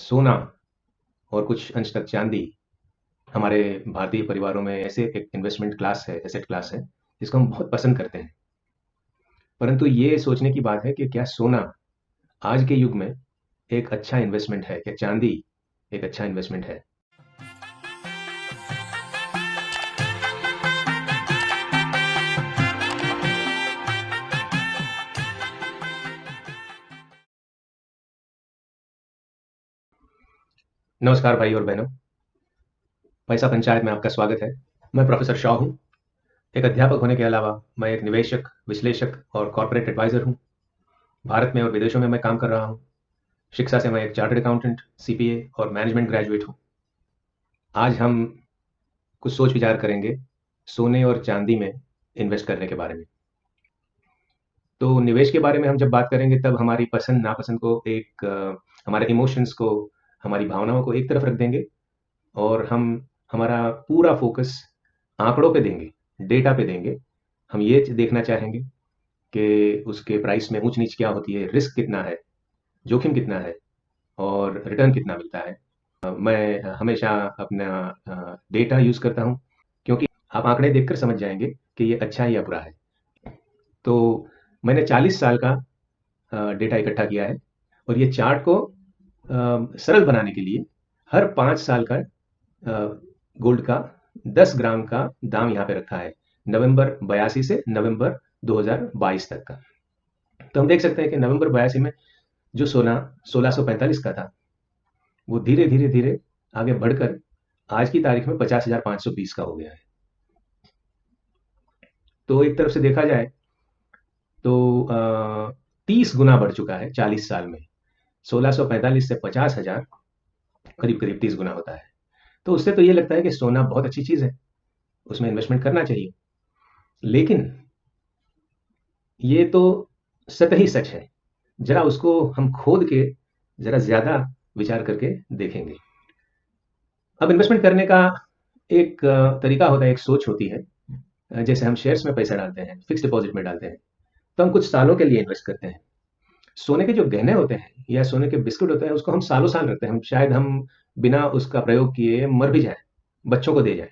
सोना और कुछ अंश तक चांदी हमारे भारतीय परिवारों में ऐसे एक इन्वेस्टमेंट क्लास है, एसेट क्लास है, जिसको हम बहुत पसंद करते हैं। परंतु ये सोचने की बात है कि क्या सोना आज के युग में एक अच्छा इन्वेस्टमेंट है? क्या चांदी एक अच्छा इन्वेस्टमेंट है? नमस्कार भाई और बहनों, पैसा पंचायत में आपका स्वागत है। मैं प्रोफेसर शॉ हूँ। एक अध्यापक होने के अलावा मैं एक निवेशक, विश्लेषक और कॉर्पोरेट एडवाइजर हूँ। भारत में और विदेशों में मैं काम कर रहा हूँ। शिक्षा से मैं एक चार्टर्ड अकाउंटेंट, सीपीए और मैनेजमेंट ग्रेजुएट हूँ। आज हम कुछ सोच विचार करेंगे सोने और चांदी में इन्वेस्ट करने के बारे में। तो निवेश के बारे में हम जब बात करेंगे तब हमारी पसंद नापसंद को हमारे इमोशंस को, हमारी भावनाओं को एक तरफ रख देंगे और हम हमारा पूरा फोकस आंकड़ों पे देंगे, डेटा पे देंगे। हम ये देखना चाहेंगे कि उसके प्राइस में ऊंच नीच क्या होती है, रिस्क कितना है, जोखिम कितना है और रिटर्न कितना मिलता है। मैं हमेशा अपना डेटा यूज़ करता हूँ, क्योंकि आप आंकड़े देखकर समझ जाएंगे कि ये अच्छा है या बुरा है। तो मैंने 40 साल का डेटा इकट्ठा किया है और ये चार्ट को सरल बनाने के लिए हर 5 साल का गोल्ड का 10 ग्राम का दाम यहाँ पे रखा है, नवंबर 82 से नवंबर 2022 तक का। तो हम देख सकते हैं कि नवंबर 82 में जो सोना 1645 का था, वो धीरे धीरे धीरे आगे बढ़कर आज की तारीख में 50,520 का हो गया है। तो एक तरफ से देखा जाए तो 30 गुना बढ़ चुका है 40 साल में। 1645 से 50,000 करीब करीब 30 गुना होता है। तो उससे तो ये लगता है कि सोना बहुत अच्छी चीज़ है, उसमें इन्वेस्टमेंट करना चाहिए। लेकिन ये तो सतही सच है, जरा उसको हम खोद के जरा ज्यादा विचार करके देखेंगे। अब इन्वेस्टमेंट करने का एक तरीका होता है, एक सोच होती है। जैसे हम शेयर्स में पैसा डालते हैं, फिक्स डिपॉजिट में डालते हैं, तो हम कुछ सालों के लिए इन्वेस्ट करते हैं। सोने के जो गहने होते हैं या सोने के बिस्कुट होते हैं, उसको हम सालों साल रखते हैं। हम शायद बिना उसका प्रयोग किए मर भी जाए, बच्चों को दे जाए,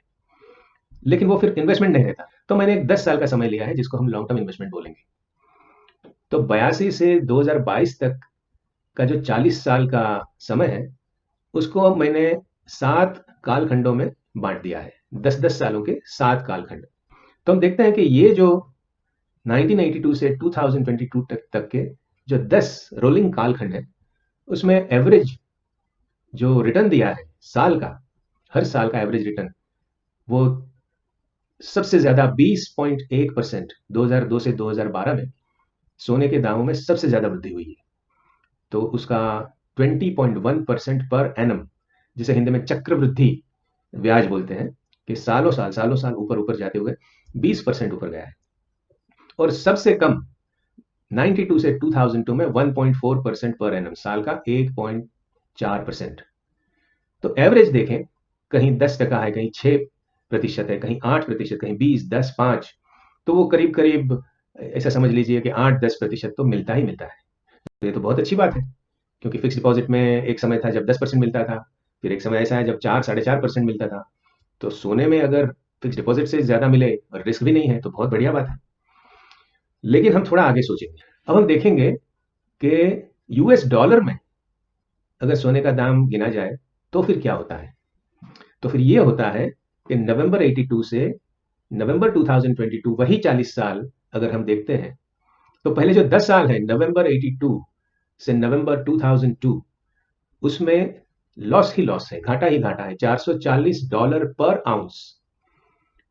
लेकिन वो फिर इन्वेस्टमेंट नहीं रहता। तो मैंने एक 10 साल का समय लिया है, जिसको हम लॉन्ग टर्म इन्वेस्टमेंट बोलेंगे। तो 82 से 2022 तक का जो 40 साल का समय है, उसको मैंने 7 कालखंडों में बांट दिया है, 10-10 सालों के 7 कालखंड। तो हम देखते हैं कि ये जो 1982 से 2022 तक के जो 10 रोलिंग कालखंड है, उसमें एवरेज जो रिटर्न दिया है साल का, हर साल का एवरेज रिटर्न, वो सबसे ज्यादा 20.1% 2002 से 2012 में सोने के दामों में सबसे ज्यादा वृद्धि हुई है। तो उसका 20.1% पर एनम, जिसे हिंदी में चक्रवृद्धि ब्याज बोलते हैं, कि सालों साल ऊपर ऊपर जाते हुए 20% ऊपर गया है। और सबसे कम 92 से 2002 में 1.4% पर एनम, साल का 1.4%। तो एवरेज देखें, कहीं 10% है, कहीं 6% है, कहीं 8%, कहीं 20, 10, 5। तो वो करीब करीब ऐसा समझ लीजिए कि 8-10% तो मिलता ही मिलता है। तो ये तो बहुत अच्छी बात है, क्योंकि फिक्स डिपॉजिट में एक समय था जब 10% मिलता था, फिर एक समय ऐसा है जब 4-4.5% मिलता था। तो सोने में अगर फिक्स डिपॉजिट से ज्यादा मिले और रिस्क भी नहीं है तो बहुत बढ़िया बात है। लेकिन हम थोड़ा आगे सोचेंगे। अब हम देखेंगे कि यूएस डॉलर में अगर सोने का दाम गिना जाए तो फिर क्या होता है। तो फिर ये होता है कि नवंबर 82 से नवंबर 2022, वही 40 साल अगर हम देखते हैं, तो पहले जो 10 साल है, नवंबर 82 से नवंबर 2002, उसमें लॉस ही लॉस है, घाटा ही घाटा है। $440 पर आउंस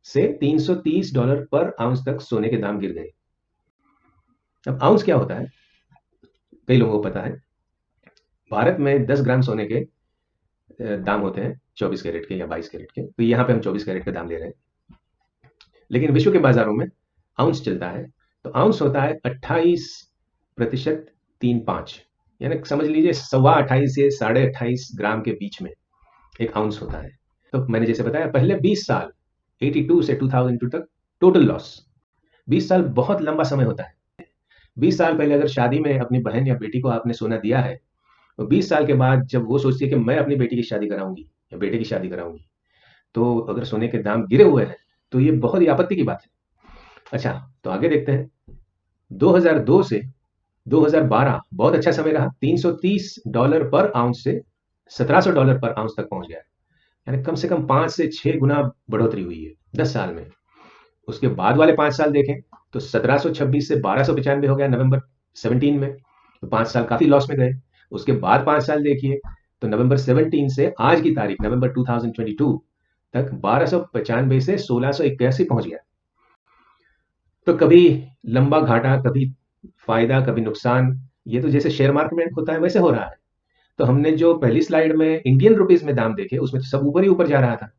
से $330 पर आउंस तक सोने के दाम गिर गए। अब आउंस क्या होता है, कई लोगों को पता है। भारत में 10 ग्राम सोने के दाम होते हैं 24 कैरेट के या 22 कैरेट के, तो यहाँ पे हम 24 कैरेट का दाम ले रहे हैं। लेकिन विश्व के बाजारों में आउंस चलता है, तो आउंस होता है 28.35, यानी समझ लीजिए 28.25 से 28.5 ग्राम के बीच में एक आउंस होता है। तो मैंने जैसे बताया, पहले 20 साल 82 से 2002 तक टोटल लॉस। 20 साल बहुत लंबा समय होता है। 20 साल पहले अगर शादी में अपनी बहन या बेटी को आपने सोना दिया है, 20 साल के बाद जब वो सोचती है कि मैं अपनी बेटी की शादी कराऊंगी या बेटे की शादी कराऊंगी, तो अगर सोने के दाम गिरे हुए हैं तो ये बहुत ही आपत्ति की बात है। अच्छा, तो आगे देखते हैं। 2002 से 2012 बहुत अच्छा समय रहा। $330 पर आउंस से $1700 पर आउंस तक पहुंच गया, यानी कम से कम 5 से 6 गुना बढ़ोतरी हुई है 10 साल में। उसके बाद वाले 5 साल देखें तो 1726 से 1295 हो गया नवंबर 17 में, तो 5 साल काफी लॉस में गए। उसके बाद 5 साल देखिए तो नवंबर 17 से आज की तारीख नवंबर 2022 तक 1295 से 1681 पहुंच गया। तो कभी लंबा घाटा, कभी फायदा, कभी नुकसान। ये तो जैसे शेयर मार्केट में होता है वैसे हो रहा है। तो हमने जो पहली स्लाइड में इंडियन रुपीस में दाम देखे उसमें तो सब ऊपर ही ऊपर जा रहा था।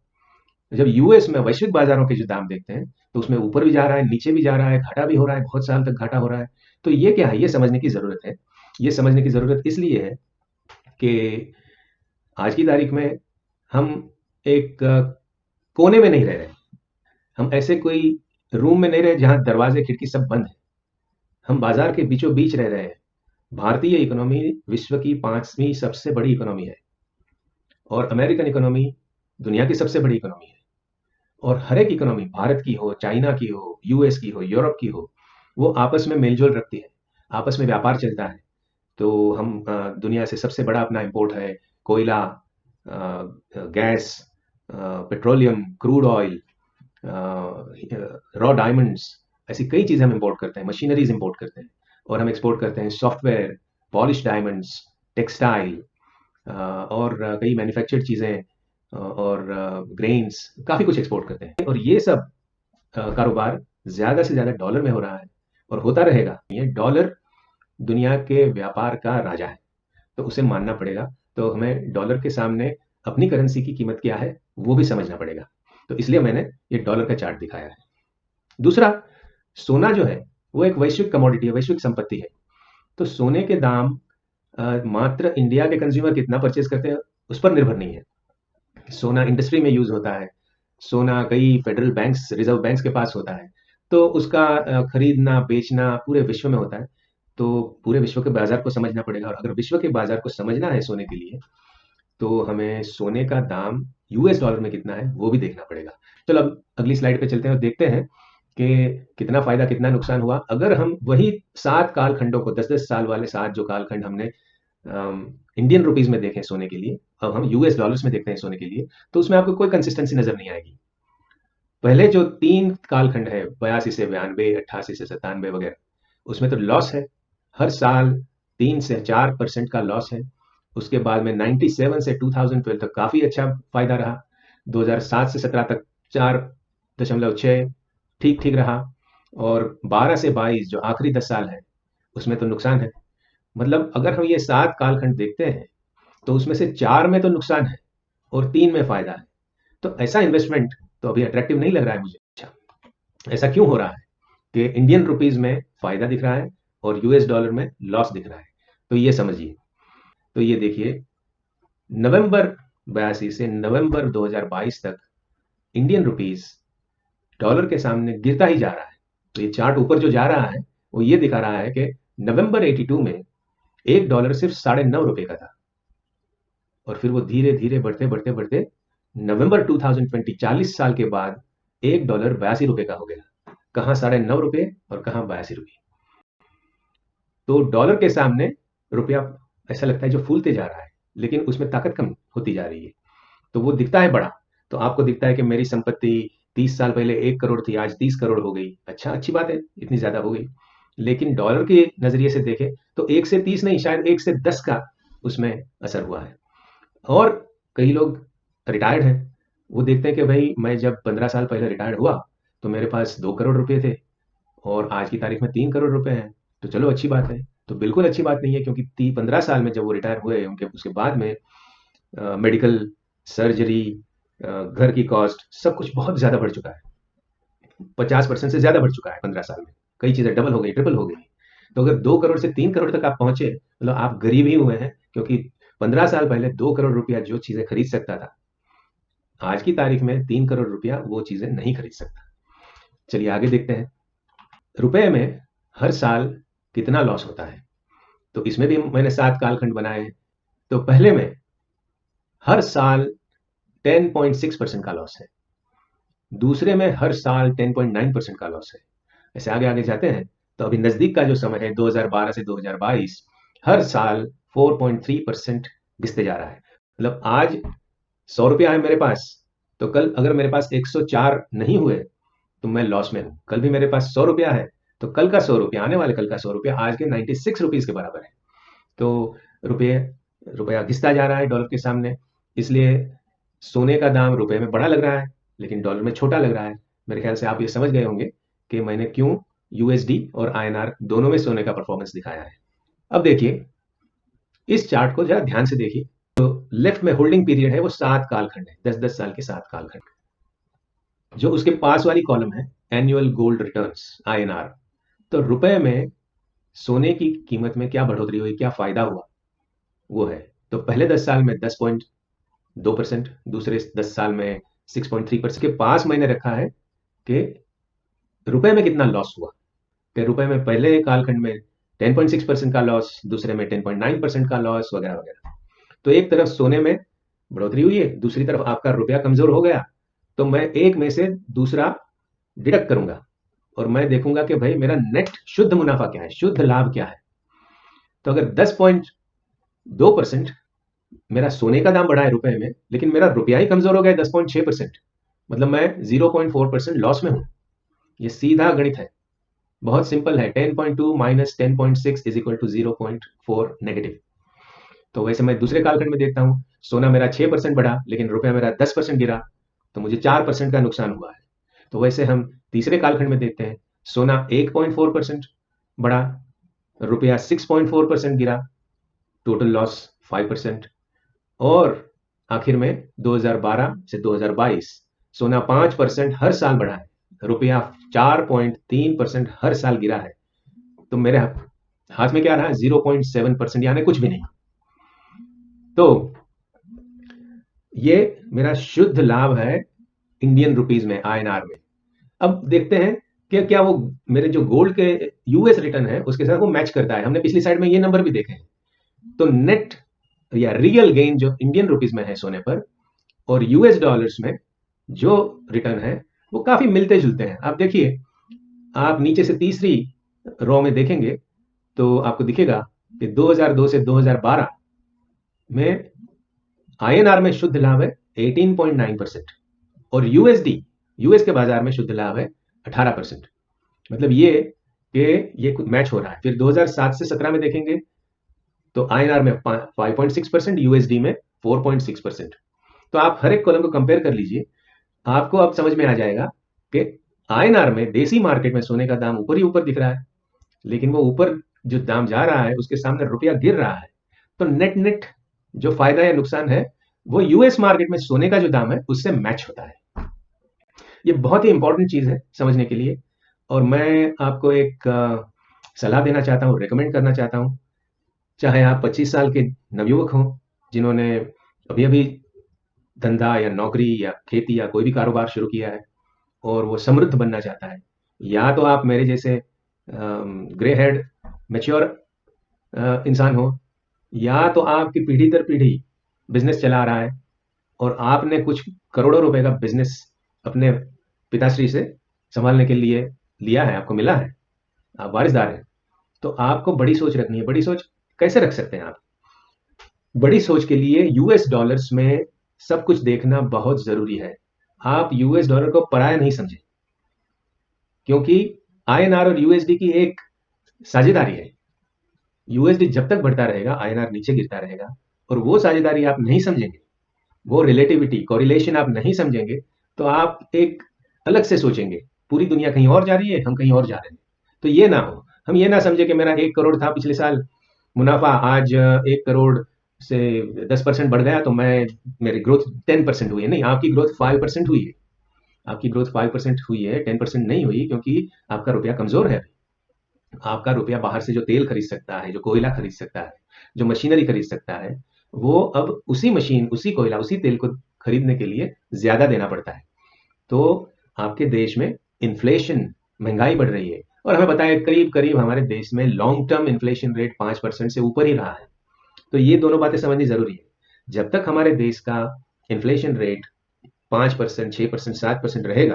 जब यूएस में वैश्विक बाजारों के जो दाम देखते हैं तो उसमें ऊपर भी जा रहा है, नीचे भी जा रहा है, घाटा भी हो रहा है, बहुत साल तक घाटा हो रहा है। तो ये क्या है, ये समझने की जरूरत है। ये समझने की जरूरत इसलिए है कि आज की तारीख में हम एक कोने में नहीं रह रहे। हम ऐसे कोई रूम में नहीं रहे जहां दरवाजे खिड़की सब बंद है। हम बाजार के बीचों बीच रह रहे हैं। भारतीय इकोनॉमी विश्व की 5वीं सबसे बड़ी इकोनॉमी है और अमेरिकन इकोनॉमी दुनिया की सबसे बड़ी इकोनॉमी है। और हर एक इकोनॉमी, भारत की हो, चाइना की हो, यूएस की हो, यूरोप की हो, वो आपस में मेलजोल रखती है, आपस में व्यापार चलता है। तो हम दुनिया से सबसे बड़ा अपना इंपोर्ट है कोयला, gas, petroleum, crude oil, raw diamonds, ऐसी कई चीज़ें हम इंपोर्ट करते हैं, मशीनरीज इंपोर्ट करते हैं। और हम एक्सपोर्ट करते हैं सॉफ्टवेयर, पॉलिश डायमंड्स, टेक्सटाइल, और कई मैन्युफैक्चर्ड चीज़ें, और ग्रेन्स, काफ़ी कुछ एक्सपोर्ट करते हैं। और ये सब कारोबार ज़्यादा से ज़्यादा डॉलर में हो रहा है और होता रहेगा। ये डॉलर दुनिया के व्यापार का राजा है, तो उसे मानना पड़ेगा। तो हमें डॉलर के सामने अपनी करेंसी की कीमत क्या है वो भी समझना पड़ेगा। तो इसलिए मैंने ये डॉलर का चार्ट दिखाया है। दूसरा, सोना जो है वो एक वैश्विक कमोडिटी है, वैश्विक संपत्ति है। तो सोने के दाम मात्र इंडिया के कंज्यूमर कितना परचेज करते हैं उस पर निर्भर नहीं है। सोना इंडस्ट्री में यूज होता है, सोना कई फेडरल बैंक्स, रिजर्व बैंक्स के पास होता है। तो उसका खरीदना बेचना पूरे विश्व में होता है। तो पूरे विश्व के बाजार को समझना पड़ेगा, और अगर विश्व के बाजार को समझना है सोने के लिए तो हमें सोने का दाम यूएस डॉलर में कितना है वो भी देखना पड़ेगा। चलो अब अगली स्लाइड पे चलते हैं और देखते हैं कि कितना फायदा कितना नुकसान हुआ। अगर हम वही 7 कालखंडों को, 10-10 साल वाले 7 जो कालखंड हमने इंडियन रुपीज में देखें सोने के लिए, अब हम यूएस डॉलर्स में देखते हैं सोने के लिए, तो उसमें आपको कोई कंसिस्टेंसी नजर नहीं आएगी। पहले जो 3 कालखंड है, 82 से 92, 88 से 97 वगैरह, उसमें तो लॉस है, हर साल 3 से 4% का लॉस है। उसके बाद में 97 से 2012 तक काफी अच्छा फायदा रहा। 2007 से 17 तक 4.6 ठीक ठीक रहा। और 12 से 22 जो आखिरी 10 साल है उसमें तो नुकसान है। मतलब अगर हम ये 7 कालखंड देखते हैं तो उसमें से 4 में तो नुकसान है और 3 में फायदा है। तो ऐसा इन्वेस्टमेंट तो अभी अट्रैक्टिव नहीं लग रहा है मुझे। अच्छा, ऐसा क्यों हो रहा है कि इंडियन रुपीज में फायदा दिख रहा है और यूएस डॉलर में लॉस दिख रहा है? तो ये समझिए। तो ये देखिए, नवंबर 82 से नवंबर 2022 तक इंडियन रुपीस डॉलर के सामने गिरता ही जा रहा है। तो ये चार्ट ऊपर जो जा रहा है वो ये दिखा रहा है कि नवंबर 82 में $1 सिर्फ ₹9.5 का था, और फिर वो धीरे धीरे बढ़ते बढ़ते बढ़ते नवंबर 2020, 40 साल के बाद $1 ₹82 का हो गया। कहाँ ₹9.5 और कहाँ ₹82। तो डॉलर के सामने रुपया ऐसा लगता है जो फूलते जा रहा है, लेकिन उसमें ताकत कम होती जा रही है। तो वो दिखता है बड़ा, तो आपको दिखता है कि मेरी संपत्ति 30 साल पहले 1 करोड़ थी, आज 30 करोड़ हो गई। अच्छा, अच्छी बात है, इतनी ज्यादा हो गई। लेकिन डॉलर के नजरिए से देखें तो 1 से 30 नहीं, शायद 1 से 10 का उसमें असर हुआ है। और कई लोग रिटायर्ड हैं, वो देखते हैं कि भाई मैं जब 15 साल पहले रिटायर्ड हुआ तो मेरे पास 2 करोड़ रुपए थे और आज की तारीख में 3 करोड़ रुपए हैं। तो चलो अच्छी बात है। तो बिल्कुल अच्छी बात नहीं है, क्योंकि 15 साल में जब वो रिटायर हुए उनके उसके बाद में मेडिकल, सर्जरी, घर की कॉस्ट, सब कुछ बहुत ज्यादा बढ़ चुका है। 50% से ज्यादा बढ़ चुका है 15 साल में। कई चीजें डबल हो गई, ट्रिपल हो गई। तो अगर 2 करोड़ से 3 करोड़ तक आप पहुंचे, मतलब आप गरीब ही हुए हैं, क्योंकि 15 साल पहले 2 करोड़ रुपया जो चीजें खरीद सकता था, आज की तारीख में 3 करोड़ रुपया वो चीजें नहीं खरीद सकता। चलिए आगे देखते हैं, रुपए में हर साल कितना लॉस होता है। तो इसमें भी मैंने 7 कालखंड बनाए हैं। तो पहले में हर साल 10.6% का लॉस है, दूसरे में हर साल 10.9% का लॉस है। ऐसे आगे आगे जाते हैं तो अभी नजदीक का जो समय है 2012 से 2022, हर साल 4.3% घिसते जा रहा है। मतलब आज 100 रुपया है मेरे पास, तो कल अगर मेरे पास 104 नहीं हुए तो मैं लॉस में हूं। कल भी मेरे पास 100 रुपया है, तो कल का 100 रुपया, आने वाले कल का 100 रुपया आज के 96 रुपीज के बराबर है। तो रुपये रुपया घिसता जा रहा है डॉलर के सामने, इसलिए सोने का दाम रुपए में बड़ा लग रहा है लेकिन डॉलर में छोटा लग रहा है। मेरे ख्याल से आप ये समझ गए होंगे कि मैंने क्यों यूएसडी और आईएनआर दोनों में सोने का परफॉर्मेंस दिखाया है। अब देखिए इस चार्ट को जरा ध्यान से देखिए। लेफ्ट में होल्डिंग पीरियड है वो 7 कालखंड है, 10-10 साल के 7 कालखंड। जो उसके पास वाली कॉलम है एनुअल गोल्ड रिटर्न्स आईएनआर, तो रुपए में सोने की कीमत में क्या बढ़ोतरी हुई, क्या फायदा हुआ वो है। तो पहले 10 साल में 10.2%, दूसरे 10 साल में 6.3%। के पास मैंने रखा है कि रुपए में कितना लॉस हुआ, कि रुपए में पहले कालखंड में 10.6% का लॉस, दूसरे में 10.9% का लॉस, वगैरह वगैरह। तो एक तरफ सोने में बढ़ोतरी हुई है, दूसरी तरफ आपका रुपया कमजोर हो गया, तो मैं एक में से दूसरा डिडक्ट करूंगा और मैं देखूंगा कि भाई मेरा नेट शुद्ध मुनाफा क्या है, शुद्ध लाभ क्या है। तो अगर 10.2% मेरा सोने का दाम बढ़ा है रुपए में, लेकिन मेरा रुपया ही कमजोर हो गया 10.6%, मतलब मैं 0.4% लॉस में हूं। ये सीधा गणित है, बहुत सिंपल है। 10.2 minus 10.6 is equal to 0.4 negative. तो वैसे मैं दूसरे कालखंड में देखता हूं, सोना मेरा 6% बढ़ा लेकिन रुपया मेरा 10% गिरा, तो मुझे 4% का नुकसान हुआ है। तो वैसे हम तीसरे कालखंड में देखते हैं, सोना 1.4% बढ़ा, रुपया 6.4% गिरा, टोटल लॉस 5%। और आखिर में 2012 से 2022 सोना 5% हर साल बढ़ा है, रुपया 4.3% हर साल गिरा है। तो मेरे हाथ में क्या रहा, 0.7%, यानी कुछ भी नहीं। तो ये मेरा शुद्ध लाभ है इंडियन रुपीज में, आईएनआर में। अब देखते हैं कि क्या वो मेरे जो गोल्ड के यूएस रिटर्न है उसके साथ वो मैच करता है। हमने पिछली साइड में ये नंबर भी देखे हैं। तो नेट या रियल गेन जो इंडियन रुपीज में है सोने पर और यूएस डॉलर्स में जो रिटर्न है वो काफी मिलते जुलते हैं। आप देखिए, आप नीचे से तीसरी रो में देखेंगे तो आपको दिखेगा कि 2002 से 2012 में आईएनआर में शुद्ध लाभ है 18.9% और यूएस के बाजार में शुद्ध लाभ है 18%। मतलब ये मैच हो रहा है। फिर 2007 से 17 में देखेंगे तो आईएनआर में 5.6%, यूएसडी में 4.6%। तो आप हर एक कॉलम को कंपेयर कर लीजिए, आपको अब समझ में आ जाएगा कि आईएनआर में देसी मार्केट में सोने का दाम ऊपर ही ऊपर दिख रहा है, लेकिन वो ऊपर जो दाम जा रहा है उसके सामने रुपया गिर रहा है। तो नेट नेट जो फायदा या नुकसान है वो यूएस मार्केट में सोने का जो दाम है उससे मैच होता है। ये बहुत ही इंपॉर्टेंट चीज है समझने के लिए। और मैं आपको एक सलाह देना चाहता हूँ, रिकमेंड करना चाहता हूँ। चाहे आप 25 साल के नवयुवक हों जिन्होंने अभी अभी धंधा या नौकरी या खेती या कोई भी कारोबार शुरू किया है और वो समृद्ध बनना चाहता है, या तो आप मेरे जैसे ग्रे हेड मैच्योर इंसान हो, या तो आपकी पीढ़ी दर पीढ़ी बिजनेस चला रहा है और आपने कुछ करोड़ों रुपए का बिजनेस अपने पिताश्री से संभालने के लिए लिया है, आपको मिला है, आप वारिसदार हैं। तो आपको बड़ी सोच रखनी है। बड़ी सोच कैसे रख सकते हैं आप? बड़ी सोच के लिए यूएस डॉलर्स में सब कुछ देखना बहुत जरूरी है। आप यूएस डॉलर को पराया नहीं समझें, क्योंकि आईएनआर और यूएसडी की एक साझेदारी है। यूएसडी जब तक बढ़ता रहेगा आईएनआर नीचे गिरता रहेगा, और वो साझेदारी आप नहीं समझेंगे, वो रिलेटिविटी कोरिलेशन आप नहीं समझेंगे, तो आप एक अलग से सोचेंगे पूरी दुनिया कहीं और जा रही है, हम कहीं और जा रहे हैं। तो ये ना हो, हम ये ना समझे कि मेरा 1 करोड़ था पिछले साल मुनाफा, आज 1 करोड़ से 10% बढ़ गया तो मेरी ग्रोथ 10% हुई है। नहीं, आपकी ग्रोथ 5% हुई है। आपकी ग्रोथ 5% हुई है, 10% नहीं हुई, क्योंकि आपका रुपया कमजोर है। आपका रुपया बाहर से जो तेल खरीद सकता है, जो कोयला खरीद सकता है, जो मशीनरी खरीद सकता है, वो अब उसी मशीन, उसी कोयला, उसी तेल को खरीदने के लिए ज्यादा देना पड़ता है। तो आपके देश में इन्फ्लेशन, महंगाई बढ़ रही है, और हमें बताया करीब करीब हमारे देश में लॉन्ग टर्म इन्फ्लेशन रेट 5% से ऊपर ही रहा है। तो ये दोनों बातें समझनी ज़रूरी है। जब तक हमारे देश का इन्फ्लेशन रेट 5%, 6%, 7% रहेगा,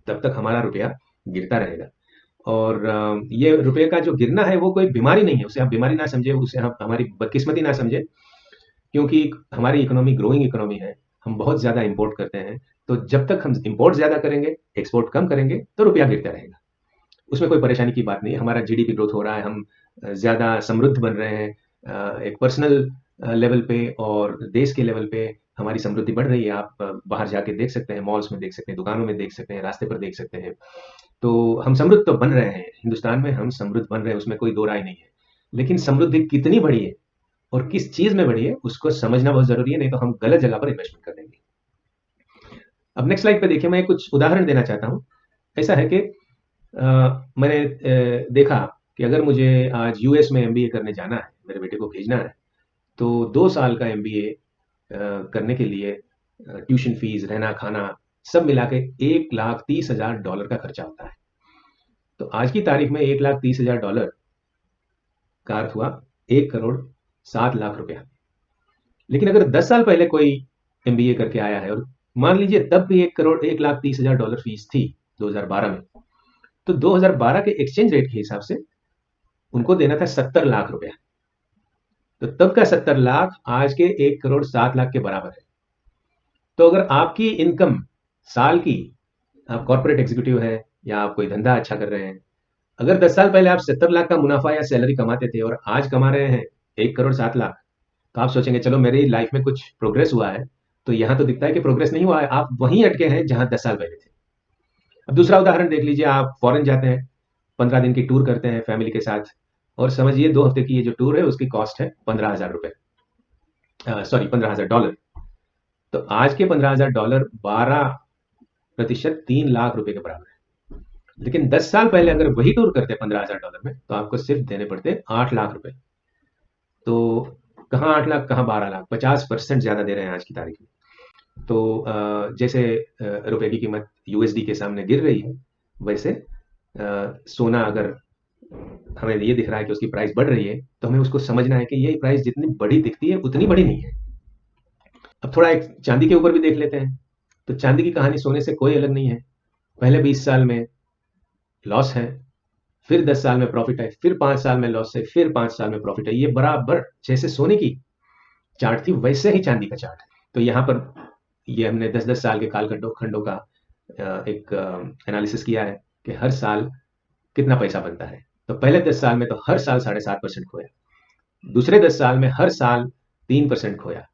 तब तक हमारा रुपया गिरता रहेगा। और ये रुपये का जो गिरना है वो कोई बीमारी नहीं है, उसे आप बीमारी ना समझे, उसे आप हमारी बदकिस्मती ना समझे, क्योंकि हमारी इकोनॉमी ग्रोइंग इकोनॉमी है, हम बहुत ज़्यादा इंपोर्ट करते हैं। तो जब तक हम इंपोर्ट ज़्यादा करेंगे, एक्सपोर्ट कम करेंगे, तो रुपया गिरता रहेगा। उसमें कोई परेशानी की बात नहीं है। हमारा जीडीपी ग्रोथ हो रहा है, हम ज़्यादा समृद्ध बन रहे हैं, एक पर्सनल लेवल पे और देश के लेवल पे हमारी समृद्धि बढ़ रही है। आप बाहर जाके देख सकते हैं, मॉल्स में देख सकते हैं, दुकानों में देख सकते हैं, रास्ते पर देख सकते हैं। तो हम समृद्ध तो बन रहे हैं, हिंदुस्तान में हम समृद्ध बन रहे हैं, उसमें कोई दो राय नहीं है। लेकिन समृद्धि कितनी बढ़ी है और किस चीज़ में बढ़ी है, उसको समझना बहुत ज़रूरी है, नहीं तो हम गलत जगह पर इन्वेस्टमेंट कर देंगे। अब नेक्स्ट स्लाइड पे देखिए, मैं कुछ उदाहरण देना चाहता हूँ। ऐसा है कि मैंने देखा कि अगर मुझे आज यूएस में एमबीए करने जाना है, मेरे बेटे को भेजना है, तो 2 साल का एमबीए करने के लिए ट्यूशन फीस, रहना खाना सब मिला के $1,30,000 का खर्चा होता है। तो आज की तारीख में $1,30,000 का अर्थ हुआ 1,07,00,000 रुपया। लेकिन अगर 10 साल पहले कोई एमबीए करके आया है और मान लीजिए तब भी 1,30,000 फीस थी 2012 में, तो 2012 के एक्सचेंज रेट के हिसाब से उनको देना था 70 लाख रुपया। तो तब का 70 लाख आज के 1,07,00,000 के बराबर है। तो अगर आपकी इनकम साल की, आप कॉर्पोरेट एग्जीक्यूटिव हैं या आप कोई धंधा अच्छा कर रहे हैं, अगर 10 साल पहले आप 70 लाख का मुनाफा या सैलरी कमाते थे और आज कमा रहे हैं 1,07,00,000, तो आप सोचेंगे चलो मेरी लाइफ में कुछ प्रोग्रेस हुआ है। तो यहां तो दिखता है कि प्रोग्रेस नहीं हुआ है, आप वहीं अटके हैं जहां 10 साल पहले थे। अब दूसरा उदाहरण देख लीजिए, आप फॉरेन जाते हैं, 15 दिन की टूर करते हैं फैमिली के साथ, और समझिए 2 हफ्ते की ये जो टूर है उसकी कॉस्ट है $15,000, सॉरी $15,000। तो आज के $15,000 12% $3 लाख के बराबर है। लेकिन 10 साल पहले अगर वही टूर करते $15,000 में, तो आपको सिर्फ देने पड़ते $8 लाख। तो कहाँ 8 लाख, कहाँ 12 लाख, 50% ज्यादा दे रहे हैं आज की तारीख में। तो जैसे रुपए की कीमत यूएसडी के सामने गिर रही है, वैसे सोना अगर हमें ये दिख रहा है कि उसकी प्राइस बढ़ रही है, तो हमें उसको समझना है कि ये प्राइस जितनी बड़ी दिखती है उतनी बड़ी नहीं है। अब थोड़ा एक चांदी के ऊपर भी देख लेते हैं। तो चांदी की कहानी सोने से कोई अलग नहीं है। पहले 20 साल में लॉस है, फिर 10 साल में प्रॉफिट है, फिर 5 साल में लॉस है, फिर 5 साल में प्रॉफिट है। ये बराबर जैसे सोने की चार्ट थी वैसे ही चांदी का चार्ट है। तो यहाँ पर ये हमने 10-10 साल के कालखंडों खंडों का एक एनालिसिस किया है कि हर साल कितना पैसा बनता है। तो पहले 10 साल में तो हर साल 7.5% खोया, दूसरे 10 साल में हर साल 3% खोया,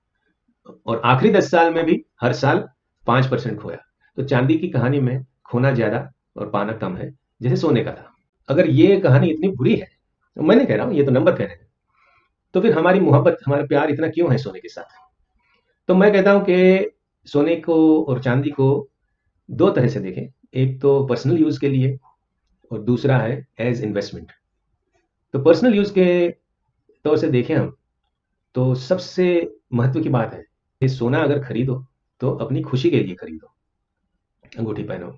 और आखिरी 10 साल में भी हर साल 5% खोया। तो चांदी की कहानी में खोना ज्यादा और पाना कम है, जैसे सोने का था। अगर ये कहानी इतनी बुरी है, तो मैं नहीं कह रहा हूं, ये तो नंबर कह रहे हैं, तो फिर हमारी मोहब्बत, हमारा प्यार इतना क्यों है सोने के साथ? तो मैं कहता हूं कि सोने को और चांदी को दो तरह से देखें। एक तो पर्सनल यूज के लिए, और दूसरा है एज इन्वेस्टमेंट। तो पर्सनल यूज के तौर से देखें हम, तो सबसे महत्व की बात है कि सोना अगर खरीदो तो अपनी खुशी के लिए खरीदो। अंगूठी पहनो,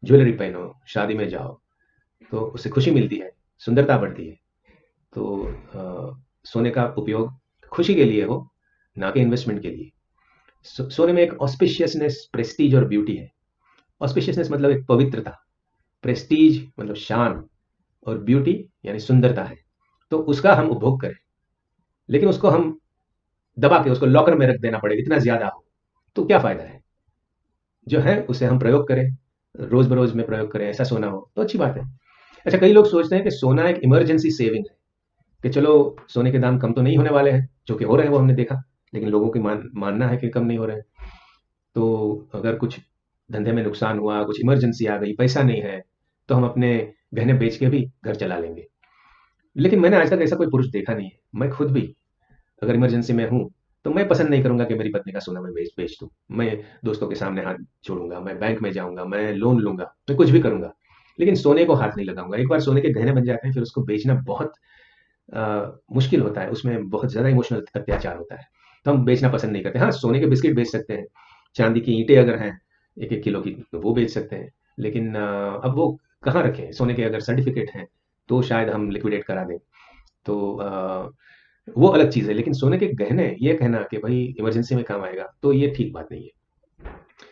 ज्वेलरी पहनो, शादी में जाओ, तो उससे खुशी मिलती है, सुंदरता बढ़ती है। तो सोने का उपयोग खुशी के लिए हो, ना कि इन्वेस्टमेंट के लिए। सोने में एक ऑस्पिशियसनेस, प्रेस्टीज और ब्यूटी है। ऑस्पिशियसनेस मतलब एक पवित्रता, प्रेस्टीज मतलब शान, और ब्यूटी यानी सुंदरता है। तो उसका हम उपभोग करें, लेकिन उसको हम दबा के उसको लॉकर में रख देना पड़ेगा, इतना ज्यादा हो तो क्या फायदा है? जो है उसे हम प्रयोग करें, रोज बरोज में प्रयोग करें, ऐसा सोना हो तो अच्छी बात है। अच्छा, कई लोग सोचते हैं कि सोना एक इमरजेंसी सेविंग है, कि चलो सोने के दाम कम तो नहीं होने वाले हैं, जो कि हो रहे हैं वो हमने देखा, लेकिन लोगों की मानना है कि कम नहीं हो रहे हैं। तो अगर कुछ धंधे में नुकसान हुआ, कुछ इमरजेंसी आ गई, पैसा नहीं है, तो हम अपने गहने बेच के भी घर चला लेंगे। लेकिन मैंने आज तक ऐसा कोई पुरुष देखा नहीं है। मैं खुद भी अगर इमरजेंसी में हूं, तो मैं पसंद नहीं करूंगा कि मेरी पत्नी का सोना मैं बेच बेच दूं। मैं दोस्तों के सामने हाथ जोड़ूंगा, मैं बैंक में जाऊंगा, मैं लोन लूंगा, मैं कुछ भी करूंगा, लेकिन सोने को हाथ नहीं लगाऊंगा। एक बार सोने के गहने बन जाते हैं, फिर उसको बेचना बहुत मुश्किल होता है, उसमें बहुत ज्यादा इमोशनल अत्याचार होता है, तो हम बेचना पसंद नहीं करते। हाँ, सोने के बिस्किट बेच सकते हैं, चांदी की ईंटें अगर हैं 1-1 किलो की, तो वो बेच सकते हैं। लेकिन अब वो कहाँ रखें? सोने के अगर सर्टिफिकेट हैं तो शायद हम लिक्विडेट करा दें। तो वो अलग चीज़ है। लेकिन सोने के गहने ये कहना कि भाई इमरजेंसी में काम आएगा, तो ये ठीक बात नहीं है।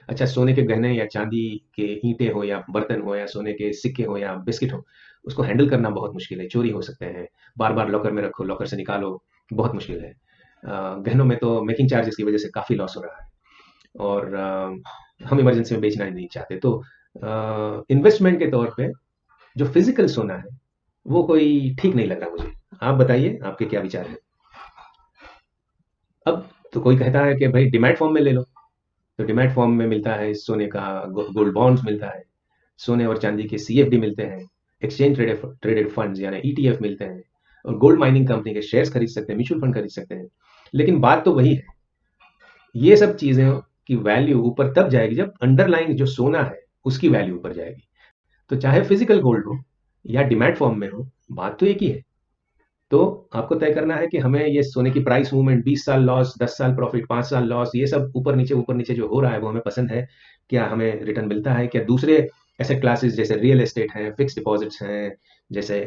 अच्छा, सोने के गहने या चांदी के ईंटें हो या बर्तन हो या सोने के सिक्के हो या बिस्किट हो, उसको हैंडल करना बहुत मुश्किल है, चोरी हो सकते हैं, बार बार लॉकर में रखो, लॉकर से निकालो, बहुत मुश्किल है। गहनों में तो मेकिंग चार्जेस की वजह से काफ़ी लॉस हो रहा है, और हम इमरजेंसी में बेचना ही नहीं चाहते। तो इन्वेस्टमेंट के तौर पे जो फिजिकल सोना है वो कोई ठीक नहीं लग रहा मुझे। आप बताइए, आपके क्या विचार हैं? अब तो कोई कहता है कि भाई डिमैट फॉर्म में ले लो, तो डिमैट फॉर्म में मिलता है सोने का, गोल्ड बॉन्ड्स मिलता है, सोने और चांदी के सीएफडी मिलते हैं, एक्सचेंज ट्रेडेड ट्रेडेड फंड्स यानी ईटीएफ मिलते हैं, और गोल्ड माइनिंग कंपनी के शेयर्स खरीद सकते हैं, म्यूचुअल फंड खरीद सकते हैं। लेकिन बात तो वही है, ये सब चीजें की वैल्यू ऊपर तब जाएगी जब अंडरलाइंग जो सोना है उसकी वैल्यू ऊपर जाएगी। तो चाहे फिजिकल गोल्ड हो या डिमैट फॉर्म में हो, बात तो एक ही है। तो आपको तय करना है कि हमें ये सोने की प्राइस मूवमेंट, 20 साल लॉस, 10 साल प्रॉफिट, 5 साल लॉस, ये सब ऊपर नीचे जो हो रहा है वो हमें पसंद है, क्या हमें रिटर्न मिलता है, क्या दूसरे एसेट क्लासेस जैसे रियल एस्टेट हैं, फिक्स डिपॉजिट्स हैं, जैसे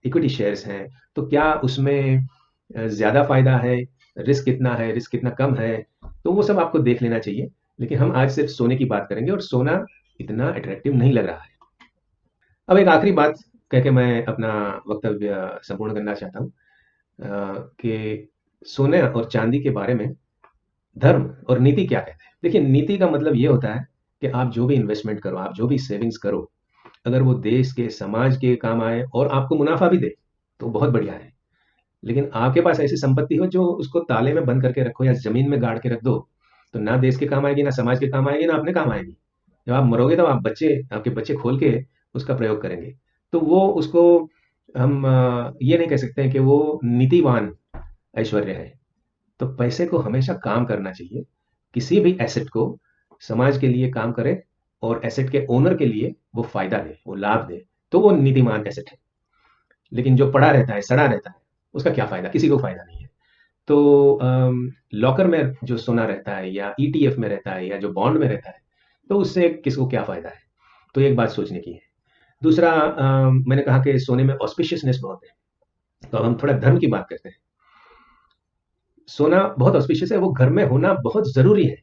इक्विटी शेयर्स हैं, तो क्या उसमें ज़्यादा फायदा है, रिस्क कितना है, रिस्क कितना कम है, तो वो सब आपको देख लेना चाहिए। लेकिन हम आज सिर्फ सोने की बात करेंगे, और सोना इतना अट्रैक्टिव नहीं लग रहा है। अब एक आखिरी बात कह के मैं अपना वक्तव्य संपूर्ण करना चाहता हूँ, कि सोने और चांदी के बारे में धर्म और नीति क्या कहते हैं। देखिए, नीति का मतलब ये होता है कि आप जो भी इन्वेस्टमेंट करो, आप जो भी सेविंग्स करो, अगर वो देश के, समाज के काम आए और आपको मुनाफा भी दे, तो बहुत बढ़िया है। लेकिन आपके पास ऐसी संपत्ति हो जो उसको ताले में बंद करके रखो या जमीन में गाड़ के रख दो, तो ना देश के काम आएगी, ना समाज के काम आएगी, ना अपने काम आएगी। जब आप मरोगे तो आप बच्चे, आपके बच्चे खोल के उसका प्रयोग करेंगे। तो वो उसको हम ये नहीं कह सकते हैं कि वो नीतिवान ऐश्वर्य है। तो पैसे को हमेशा काम करना चाहिए, किसी भी एसेट को समाज के लिए काम करे, और एसेट के ओनर के लिए वो फायदा दे, वो लाभ दे, तो वो नीतिमान एसेट है। लेकिन जो पड़ा रहता है, सड़ा रहता है, उसका क्या फायदा, किसी को फायदा नहीं है। तो लॉकर में जो सोना रहता है या ईटीएफ में रहता है या जो बॉन्ड में रहता है, तो उससे किसको क्या फायदा है। तो एक बात सोचने की है। दूसरा, मैंने कहा कि सोने में ऑस्पिशियसनेस बहुत है, तो अब हम थोड़ा धर्म की बात करते हैं। सोना बहुत ऑस्पिशियस है, वो घर में होना बहुत जरूरी है।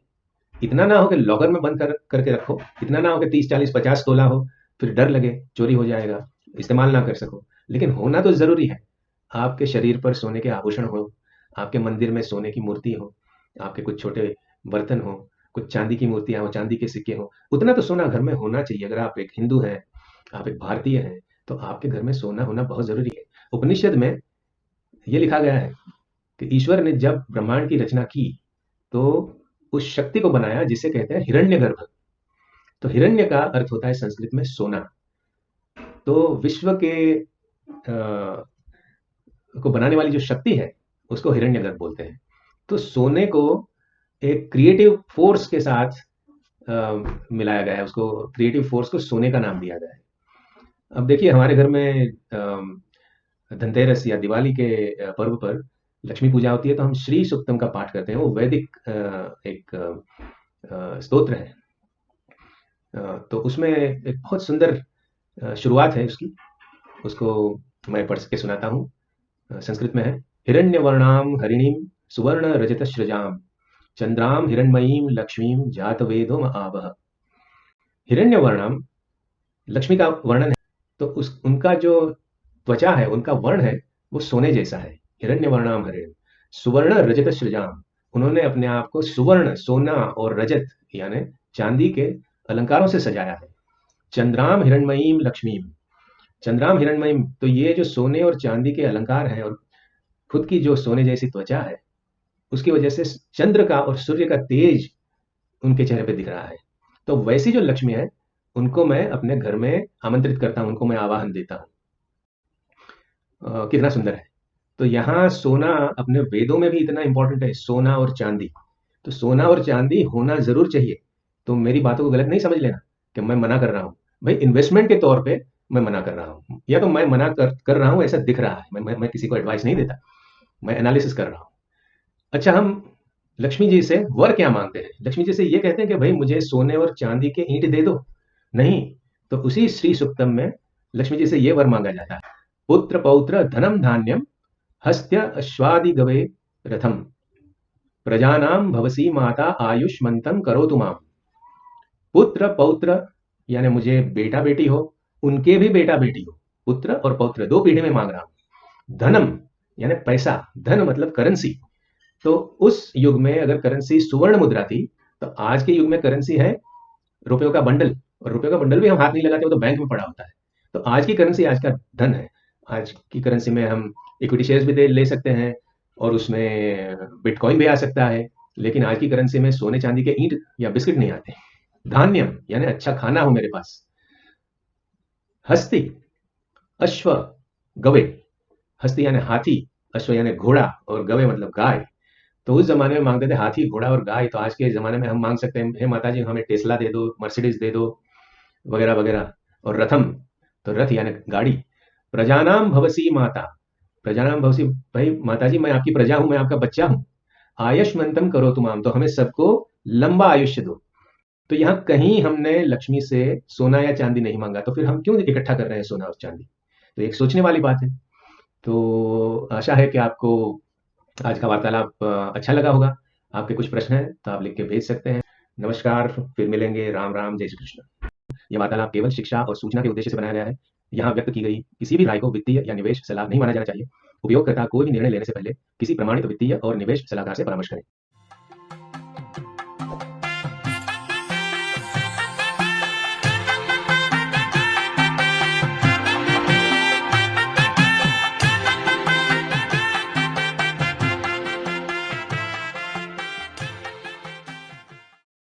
इतना ना हो कि लॉकर में बंद करके रखो, इतना ना हो कि 30 40 50 तोला हो, फिर डर लगे चोरी हो जाएगा, इस्तेमाल ना कर सको। लेकिन होना तो जरूरी है। आपके शरीर पर सोने के आभूषण हो, आपके मंदिर में सोने की मूर्ति हो, आपके कुछ छोटे बर्तन हो, कुछ चांदी की मूर्तियां हो, चांदी के सिक्के हो, उतना तो सोना घर में होना चाहिए। अगर आप एक हिंदू हैं, आप एक भारतीय हैं, तो आपके घर में सोना होना बहुत जरूरी है। उपनिषद में ये लिखा गया है कि ईश्वर ने जब ब्रह्मांड की रचना की, तो उस शक्ति को बनाया जिसे कहते हैं हिरण्यगर्भ। तो हिरण्य का अर्थ होता है संस्कृत में सोना। तो विश्व के को बनाने वाली जो शक्ति है, उसको हिरण्यगर्भ बोलते हैं। तो सोने को एक क्रिएटिव फोर्स के साथ मिलाया गया है, उसको क्रिएटिव फोर्स को सोने का नाम दिया गया है। अब देखिए, हमारे घर में धनतेरस या दिवाली के पर्व पर लक्ष्मी पूजा होती है, तो हम श्री सुक्तम का पाठ करते हैं। वो वैदिक एक स्तोत्र है। तो उसमें एक बहुत सुंदर शुरुआत है उसकी, उसको मैं पढ़ के सुनाता हूँ। संस्कृत में है। हिरण्यवर्णाम हरिणीम सुवर्ण रजत सृजाम चंद्राम हिरण्मयीम लक्ष्मीम जातवेदो आवह। हिरण्यवर्णाम लक्ष्मी का वर्णन है। तो उस उनका जो त्वचा है, उनका वर्ण है, वो सोने जैसा है। हिरण्यवर्णाम हरिण सुवर्ण रजत सृजाम, उन्होंने अपने आप को सुवर्ण, सोना और रजत यानी चांदी के अलंकारों से सजाया है। चंद्राम हिरण्मयीम लक्ष्मीम, चंद्राम हिरण्मयीम, तो ये जो सोने और चांदी के अलंकार हैं और खुद की जो सोने जैसी त्वचा है, उसकी वजह से चंद्र का और सूर्य का तेज उनके चेहरे पे दिख रहा है। तो वैसी जो लक्ष्मी है, उनको मैं अपने घर में आमंत्रित करता हूँ, उनको मैं आवाहन देता हूँ। कितना सुंदर है। तो यहाँ सोना अपने वेदों में भी इतना इंपॉर्टेंट है, सोना और चांदी। तो सोना और चांदी होना जरूर चाहिए। तो मेरी बातों को गलत नहीं समझ लेना कि मैं मना कर रहा हूँ। भाई, इन्वेस्टमेंट के तौर पे मैं मना कर रहा हूँ, या तो मैं मना कर रहा हूँ, ऐसा दिख रहा है। मैं किसी को एडवाइस नहीं देता, मैं एनालिसिस कर रहा हूँ। अच्छा, हम लक्ष्मी जी से वर क्या मांगते हैं? लक्ष्मी जी से ये कहते हैं कि भाई मुझे सोने और चांदी के ईंट दे दो, नहीं। तो उसी श्री सुक्तम में लक्ष्मी जी से ये वर मांगा जाता है, पुत्र पौत्र धनम धान्यम हस्त्य अश्वादि गवे रथम, प्रजानां भवसी माता आयुष्मंतम करोतु माम। पुत्र पौत्र यानी मुझे बेटा बेटी हो, उनके भी बेटा बेटी हो, पुत्र और पौत्र दो पीढ़ी में मांग रहा हूं। धनम यानी पैसा, धन मतलब करेंसी। तो उस युग में अगर करेंसी सुवर्ण मुद्रा थी, तो आज के युग में करेंसी है रुपयों का बंडल। और रुपयों का बंडल भी हम हाथ नहीं लगाते, वो तो बैंक में पड़ा होता है। तो आज की करेंसी आज का धन है। आज की करेंसी में हम इक्विटी शेयर्स भी ले सकते हैं, और उसमें बिटकॉइन भी आ सकता है। लेकिन आज की करेंसी में सोने चांदी के ईंट या बिस्किट नहीं आते। धान्यम यानी अच्छा खाना हो मेरे पास। हस्ती अश्व गवे, हस्ती यानी हाथी, अश्व यानी घोड़ा, और गवे मतलब गाय। तो उस जमाने में मांगते थे हाथी घोड़ा और गाय। तो आज के जमाने में हम मांग सकते हैं, हे माता जी हमें टेस्ला दे दो, मर्सिडीज दे दो, वगैरह वगैरह। और रथम, तो रथ यानी गाड़ी। प्रजानाम भवसी माता, प्रजानाम भवसी, भाई माता जी मैं आपकी प्रजा हूं, मैं आपका बच्चा हूं। आयुष्मंतम करो तुम, तो हमें सबको लंबा आयुष्य दो। तो यहाँ कहीं हमने लक्ष्मी से सोना या चांदी नहीं मांगा, तो फिर हम क्यों इकट्ठा कर रहे हैं सोना और चांदी? तो एक सोचने वाली बात है। तो आशा है कि आपको आज का वार्तालाप अच्छा लगा होगा। आपके कुछ प्रश्न हैं तो आप लिख के भेज सकते हैं। नमस्कार, फिर मिलेंगे। राम राम, जय श्री कृष्ण। यह वार्तालाप केवल शिक्षा और सूचना के उद्देश्य से बनाया गया है। यहाँ व्यक्त की गई किसी भी राय को वित्तीय या निवेश सलाह नहीं माना जाना चाहिए। उपयोगकर्ता कोई भी निर्णय लेने से पहले किसी प्रमाणित वित्तीय और निवेश सलाहकार से परामर्श करें।